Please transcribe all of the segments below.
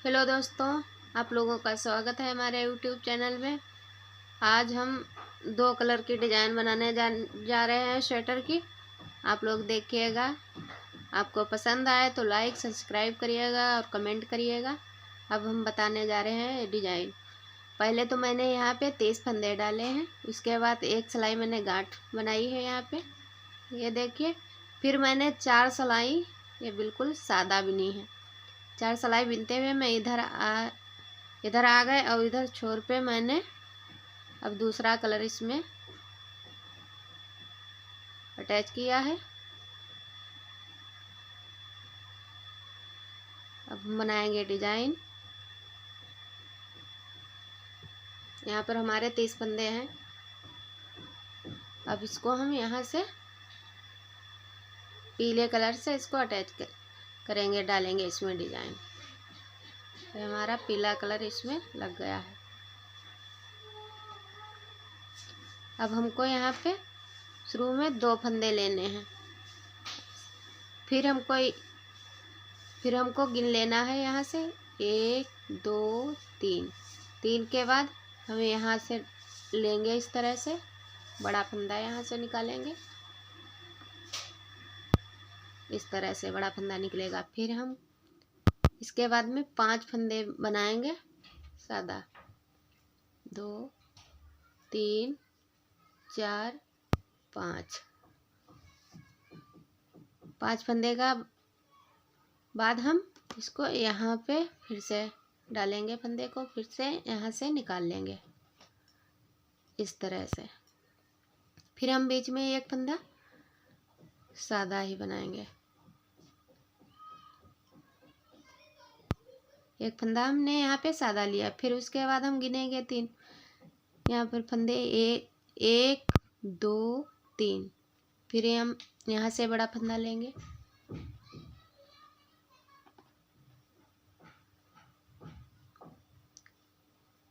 Hello दोस्तों, आप लोगों का स्वागत है हमारे यूट्यूब चैनल में। आज हम दो कलर की डिज़ाइन बनाने जा रहे हैं स्वेटर की। आप लोग देखिएगा, आपको पसंद आए तो लाइक सब्सक्राइब करिएगा और कमेंट करिएगा। अब हम बताने जा रहे हैं डिज़ाइन। पहले तो मैंने यहाँ पे 30 फंदे डाले हैं, उसके बाद एक सिलाई मैंने गांठ बनाई है यहाँ पे, ये देखिए। फिर मैंने 4 सिलाई ये बिल्कुल सादा बिनी है। 4 सिलाई बिनते हुए मैं इधर आ गए और इधर छोर पे मैंने अब दूसरा कलर इसमें अटैच किया है। अब हम बनाएंगे डिजाइन। यहाँ पर हमारे 30 फंदे हैं। अब इसको हम यहाँ से पीले कलर से इसको अटैच करेंगे, डालेंगे इसमें डिजाइन। तो हमारा पीला कलर इसमें लग गया है। अब हमको यहाँ पे शुरू में 2 फंदे लेने हैं। फिर हमको गिन लेना है यहाँ से 1 2 3। 3 के बाद हम यहाँ से लेंगे इस तरह से बड़ा फंदा, यहाँ से निकालेंगे इस तरह से बड़ा फंदा निकलेगा। फिर हम इसके बाद में 5 फंदे बनाएंगे सादा। 2 3 4 5। 5 फंदे का बाद हम इसको यहाँ पे फिर से डालेंगे, फंदे को फिर से यहाँ से निकाल लेंगे इस तरह से। फिर हम बीच में एक फंदा सादा ही बनाएंगे। एक फंदा हमने यहाँ पे सादा लिया। फिर उसके बाद हम गिनेंगे 3। यहाँ पर फंदे 1 2 3। फिर हम यहाँ से बड़ा फंदा लेंगे।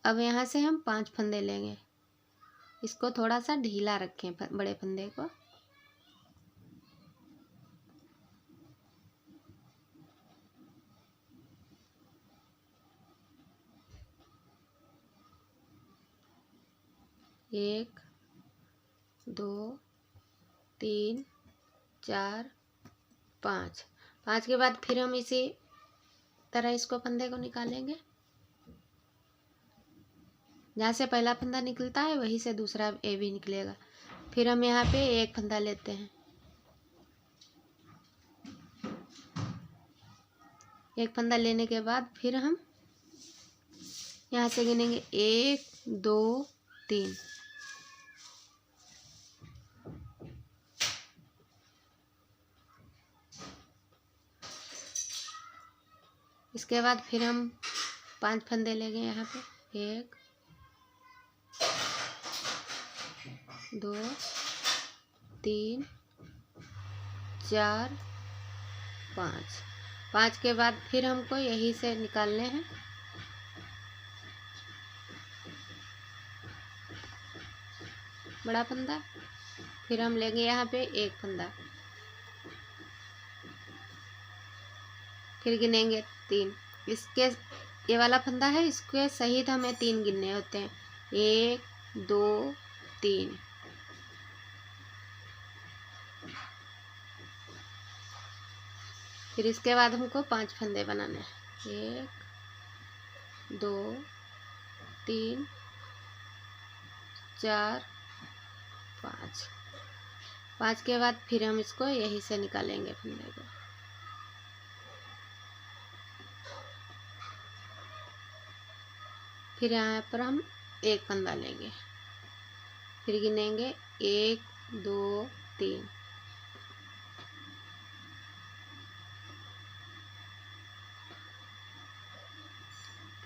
अब यहाँ से हम 5 फंदे लेंगे। इसको थोड़ा सा ढीला रखें बड़े फंदे को। एक 2 3 4 5। 5 के बाद फिर हम इसी तरह इसको फंदे को निकालेंगे। जहाँ से पहला फंदा निकलता है वहीं से दूसरा ए भी निकलेगा। फिर हम यहाँ पे एक फंदा लेते हैं। एक फंदा लेने के बाद फिर हम यहाँ से गिनेंगे 1 2 3। इसके बाद फिर हम 5 फंदे लेंगे यहाँ पे। 1 2 3 4 5। 5 के बाद फिर हमको यहीं से निकालने हैं। बड़ा फंदा। फिर हम लेंगे यहाँ पे एक फंदा। फिर गिनेंगे 3। इसके ये वाला फंदा है, इसके सहित हमें 3 गिनने होते हैं। 1 2 3। फिर इसके बाद हमको 5 फंदे बनाने हैं। 1 2 3 4 5। 5 के बाद फिर हम इसको यहीं से निकालेंगे फंदे को। फिर यहाँ पर हम एक फंदा लेंगे। फिर गिनेंगे 1 2 3।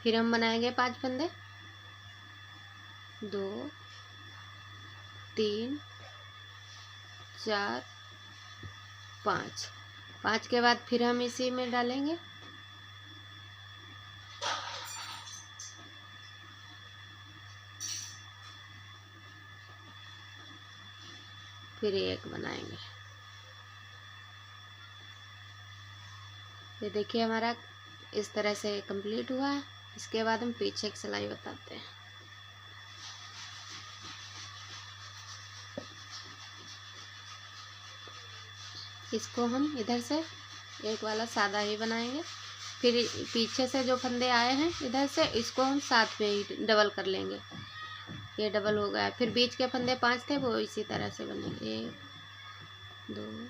फिर हम बनाएंगे 5 फंदे। 2 3 4 5। 5 के बाद फिर हम इसी में डालेंगे। फिर एक बनाएंगे। ये देखिए हमारा इस तरह से कंप्लीट हुआ है। इसके बाद हम पीछे की सिलाई बताते हैं। इसको हम इधर से एक वाला सादा ही बनाएंगे, फिर पीछे से जो फंदे आए हैं इधर से, इसको हम साथ में ही डबल कर लेंगे। ये डबल हो गया। फिर बीच के फंदे 5 थे, वो इसी तरह से बनेंगे। 1 2।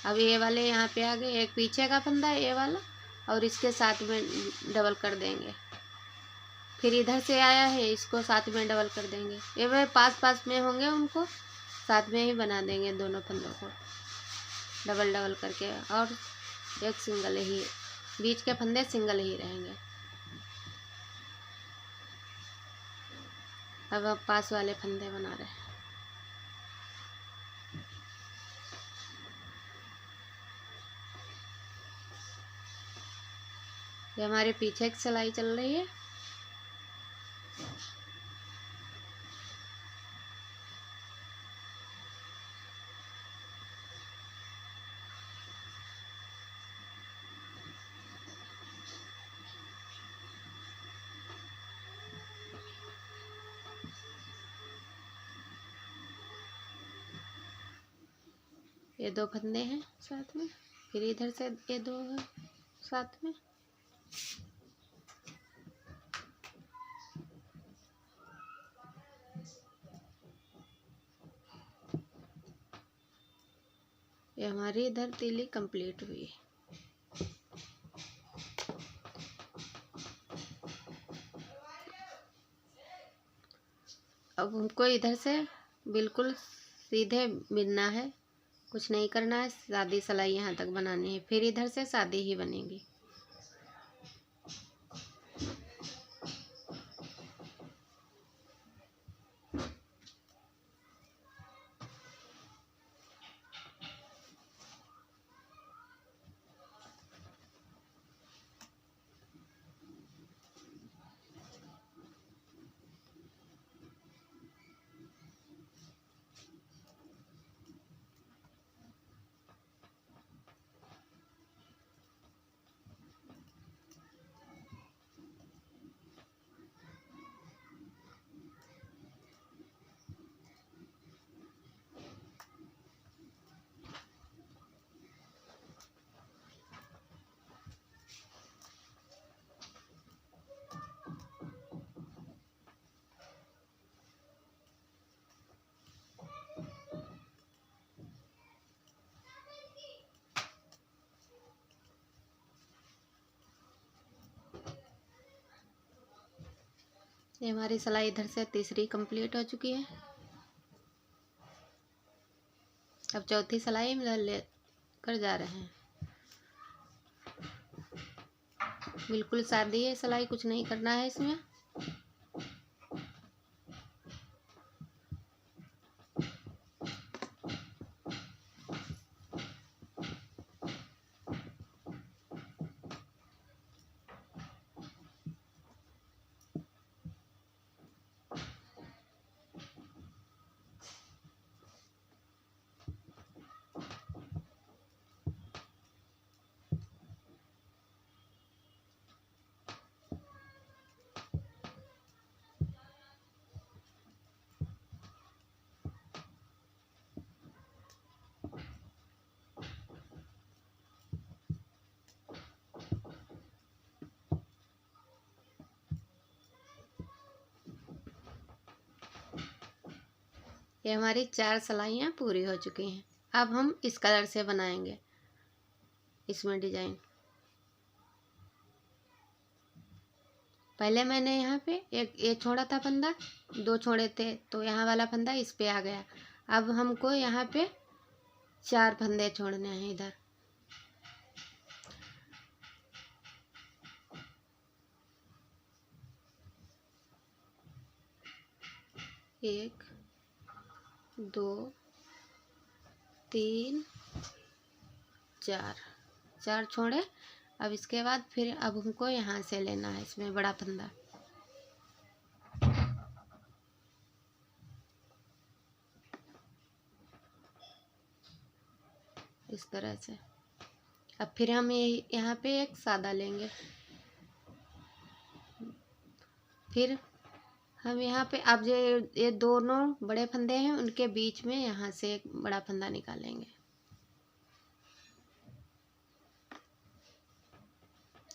अब ये वाले यहाँ पे आ गए, एक पीछे का फंदा है ये वाला, और इसके साथ में डबल कर देंगे। फिर इधर से आया है, इसको साथ में डबल कर देंगे। ये वे पास पास में होंगे, उनको साथ में ही बना देंगे दोनों फंदों को डबल डबल करके, और एक सिंगल ही, बीच के फंदे सिंगल ही रहेंगे। अब पास वाले फंदे बना रहे हैं। ये हमारे पीछे की सिलाई चल रही है। ये 2 फंदे हैं साथ में, फिर इधर से ये 2 है साथ में। ये हमारी इधर तीली कंप्लीट हुई। अब हमको इधर से बिल्कुल सीधे बिनना है, कुछ नहीं करना है। सादी सिलाई यहाँ तक बनानी है, फिर इधर से सादी ही बनेगी। ये हमारी सिलाई इधर से तीसरी कंप्लीट हो चुकी है। अब चौथी सिलाई में ले कर जा रहे हैं। बिल्कुल सादी है सिलाई, कुछ नहीं करना है इसमें। ये हमारी 4 सिलाइयाँ पूरी हो चुकी हैं। अब हम इस कलर से बनाएंगे इसमें डिजाइन। पहले मैंने यहाँ पे एक छोड़ा था फंदा, 2 छोड़े थे, तो यहाँ वाला फंदा इस पे आ गया। अब हमको यहाँ पे 4 फंदे छोड़ने हैं इधर। एक 2 3 4 छोड़े। अब इसके बाद फिर अब हमको यहाँ से लेना है इसमें बड़ा फंदा। इस तरह से अब फिर हम यहाँ पे एक सादा लेंगे। फिर हम यहाँ पे अब ये दोनों बड़े फंदे हैं, उनके बीच में यहाँ से एक बड़ा फंदा निकालेंगे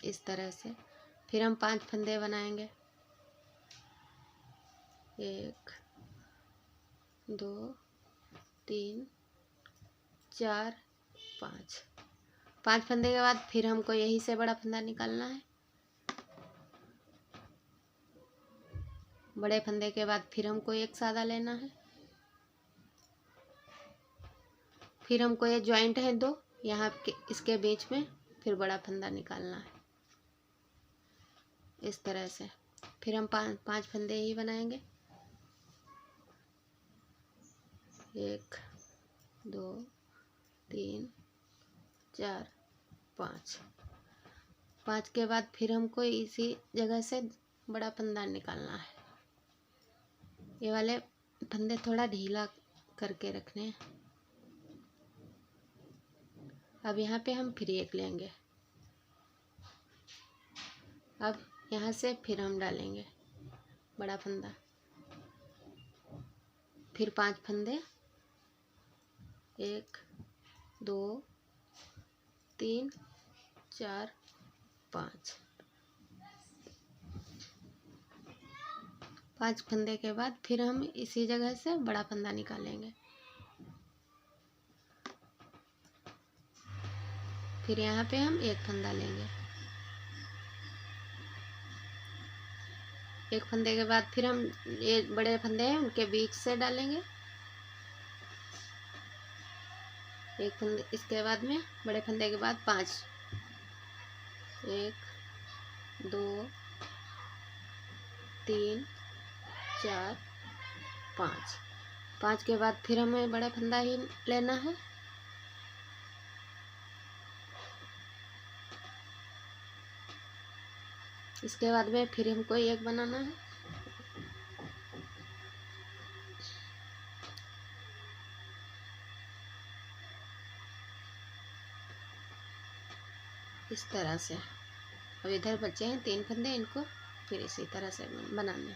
इस तरह से। फिर हम 5 फंदे बनाएंगे, 1 2 3 4 5। 5 फंदे के बाद फिर हमको यही से बड़ा फंदा निकालना है। बड़े फंदे के बाद फिर हमको एक सादा लेना है। फिर हमको ये जॉइंट है 2 यहाँ के, इसके बीच में फिर बड़ा फंदा निकालना है इस तरह से। फिर हम 5 फंदे ही बनाएंगे, 1 2 3 4 5। 5 के बाद फिर हमको इसी जगह से बड़ा फंदा निकालना है। ये वाले फंदे थोड़ा ढीला करके रखने हैं। अब यहाँ पे हम फिर एक लेंगे। अब यहाँ से फिर हम डालेंगे बड़ा फंदा, फिर 5 फंदे, 1 2 3 4 5। 5 फंदे के बाद फिर हम इसी जगह से बड़ा फंदा निकालेंगे। फिर यहाँ पे हम एक फंदा लेंगे। एक फंदे के बाद फिर हम ये बड़े फंदे हैं उनके बीच से डालेंगे एक फंदे। इसके बाद में बड़े फंदे के बाद 5, 1 2 3 4 5। 5 के बाद फिर हमें बड़ा फंदा ही लेना है। इसके बाद में फिर हमको एक बनाना है। इस तरह से। अब इधर बचे हैं 3 फंदे, इनको फिर इसी तरह से बनाने।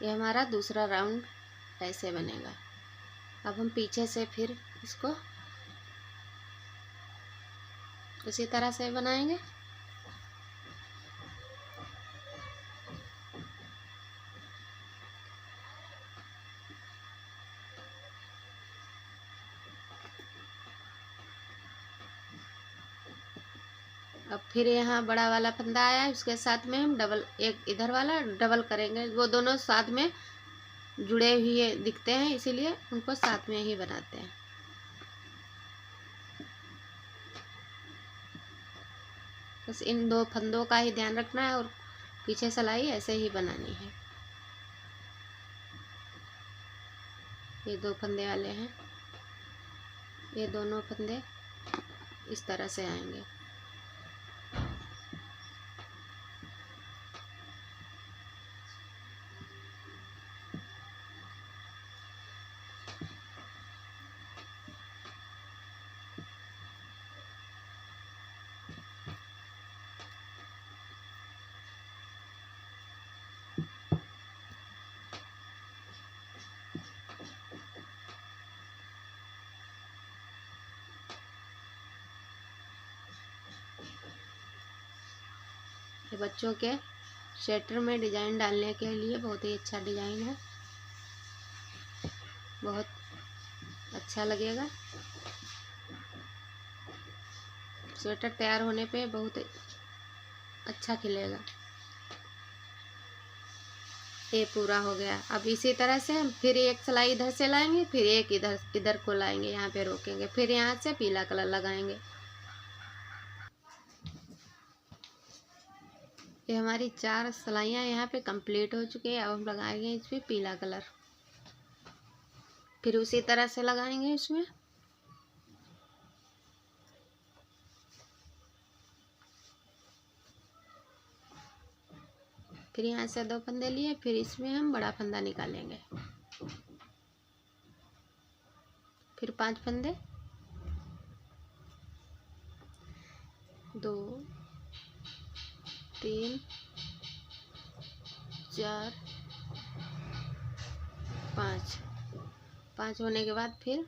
ये हमारा दूसरा राउंड ऐसे बनेगा। अब हम पीछे से फिर इसको उसी तरह से बनाएंगे। अब फिर यहाँ बड़ा वाला फंदा आया, उसके साथ में हम डबल, एक इधर वाला डबल करेंगे। वो दोनों साथ में जुड़े हुए दिखते हैं, इसीलिए उनको साथ में ही बनाते हैं। बस इन 2 फंदों का ही ध्यान रखना है और पीछे सिलाई ऐसे ही बनानी है। ये 2 फंदे वाले हैं, ये दोनों फंदे इस तरह से आएंगे। ये बच्चों के स्वेटर में डिजाइन डालने के लिए बहुत ही अच्छा डिजाइन है, बहुत अच्छा लगेगा। स्वेटर तैयार होने पे बहुत अच्छा खिलेगा। ये पूरा हो गया। अब इसी तरह से हम फिर एक सिलाई इधर से लाएंगे, फिर एक इधर को लाएंगे, यहाँ पे रोकेंगे, फिर यहाँ से पीला कलर लगाएंगे। ये हमारी 4 सिलाइयाँ यहाँ पे कंप्लीट हो चुकी है। अब हम लगाएंगे इस पे पीला कलर, फिर उसी तरह से लगाएंगे इसमें। फिर यहाँ से 2 फंदे लिए, फिर इसमें हम बड़ा फंदा निकालेंगे। फिर 5 फंदे, 2 3 4 5 होने के बाद फिर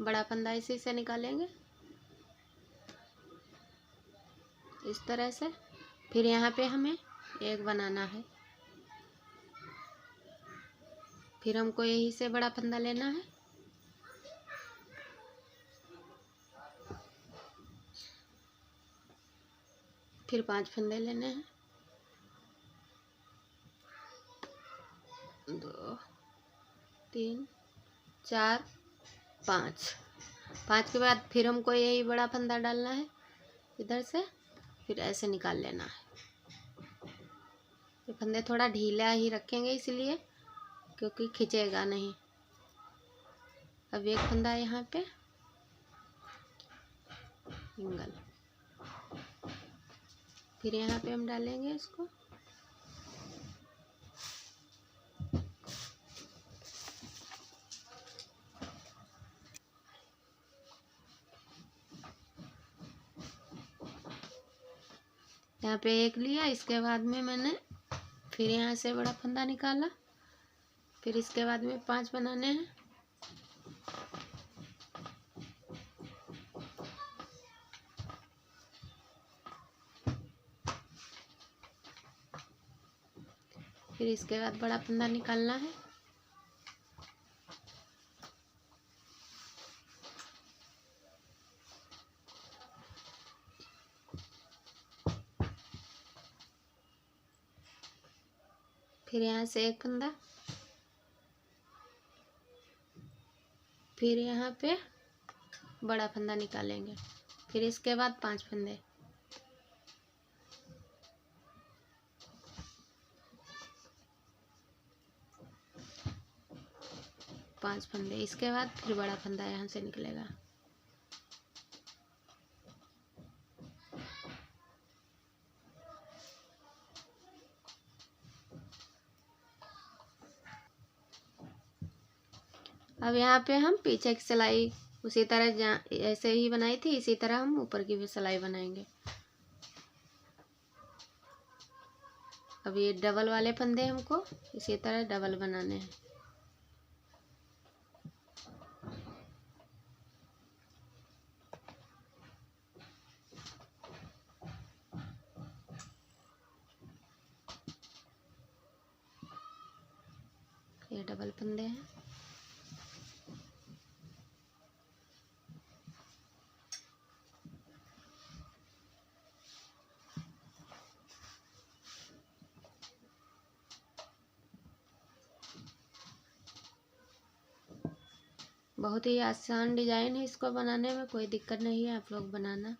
बड़ा फंदा इसी से निकालेंगे इस तरह से। फिर यहाँ पे हमें एक बनाना है, फिर हमको यही से बड़ा फंदा लेना है, फिर 5 फंदे लेने हैं, 2 3 4 5 के बाद फिर हमको यही बड़ा फंदा डालना है इधर से, फिर ऐसे निकाल लेना है। ये फंदे थोड़ा ढीला ही रखेंगे इसलिए, क्योंकि खिंचेगा नहीं। अब एक फंदा यहाँ पे सिंगल, फिर यहाँ पे हम डालेंगे इसको, यहाँ पे एक लिया। इसके बाद में मैंने फिर यहाँ से बड़ा फंदा निकाला, फिर इसके बाद में 5 बनाने हैं, फिर इसके बाद बड़ा फंदा निकालना है, फिर यहाँ से एक फंदा, फिर यहाँ पे बड़ा फंदा निकालेंगे, फिर इसके बाद 5 फंदे, इसके बाद फिर बड़ा फंदा यहाँ से निकलेगा। अब यहाँ पे हम पीछे की सिलाई उसी तरह ऐसे ही बनाई थी, इसी तरह हम ऊपर की भी सिलाई बनाएंगे। अब ये डबल वाले फंदे हमको इसी तरह डबल बनाने हैं। ये डबल फंदे हैं। बहुत ही आसान डिजाइन है, इसको बनाने में कोई दिक्कत नहीं है, आप लोग बनाना।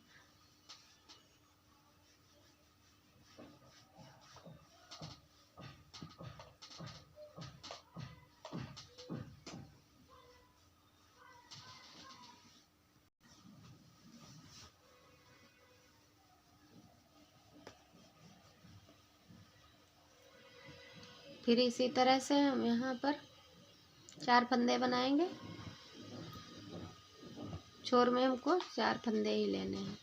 फिर इसी तरह से हम यहाँ पर 4 फंदे बनाएंगे। छोर में हमको 4 फंदे ही लेने हैं।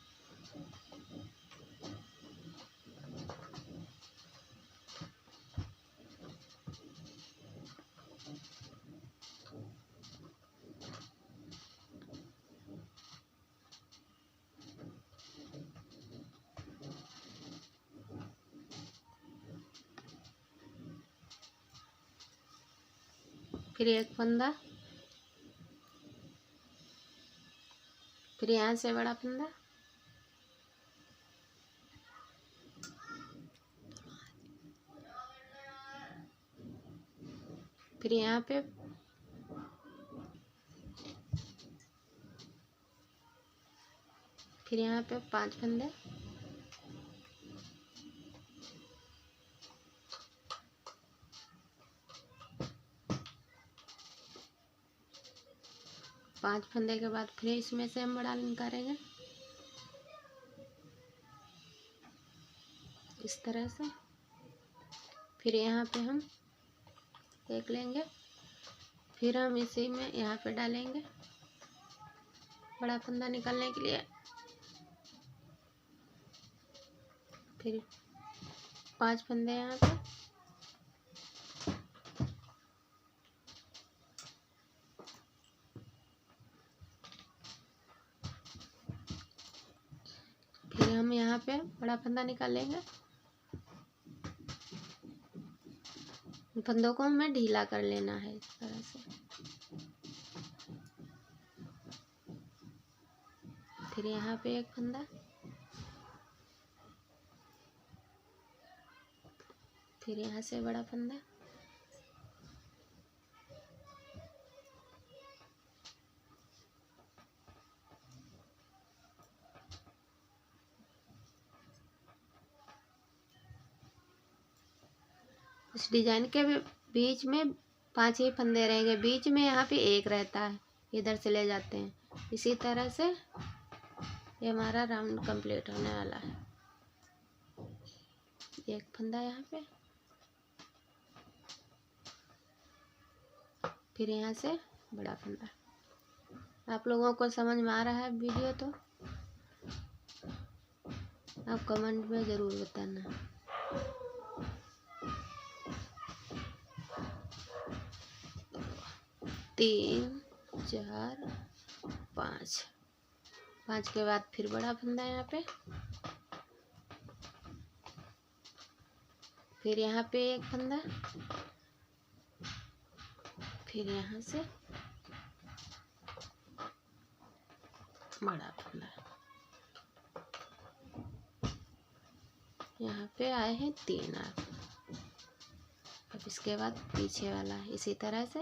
फिर एक फंदा, फिर यहाँ से बड़ा फंदा, फिर यहाँ पे फिर यहाँ पे 5 फंदे, पांच फंदे के बाद फिर इसमें से हम बड़ा निकालेंगे इस तरह से। फिर यहाँ पे हम एक लेंगे, फिर हम इसी में यहाँ पे डालेंगे बड़ा फंदा निकालने के लिए। फिर 5 फंदे यहाँ पे। फिर हम यहाँ पे बड़ा फंदा निकालेंगे। फंदों को हमें ढीला कर लेना है इस तरह से। फिर यहाँ पे एक फंदा, फिर यहाँ से बड़ा फंदा, इस डिजाइन के बीच में 5 ही फंदे रहेंगे। बीच में यहाँ पे एक रहता है, इधर से ले जाते हैं। इसी तरह से ये हमारा राउंड कंप्लीट होने वाला है। एक फंदा यहाँ पे, फिर यहाँ से बड़ा फंदा। आप लोगों को समझ में आ रहा है वीडियो तो आप कमेंट में ज़रूर बताना। तीन, 4, 5। 5 के बाद फिर बड़ा फंदा यहाँ पे, फिर यहाँ पे एक फंदा, फिर यहाँ से बड़ा फंदा। यहाँ पे आए हैं 3 आप। अब इसके बाद पीछे वाला इसी तरह से।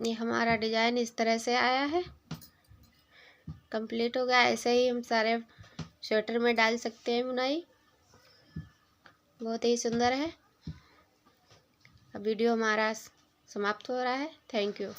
ये हमारा डिजाइन इस तरह से आया है, कंप्लीट हो गया। ऐसे ही हम सारे स्वेटर में डाल सकते हैं बुनाई, बहुत ही सुंदर है। अब वीडियो हमारा समाप्त हो रहा है। Thank you.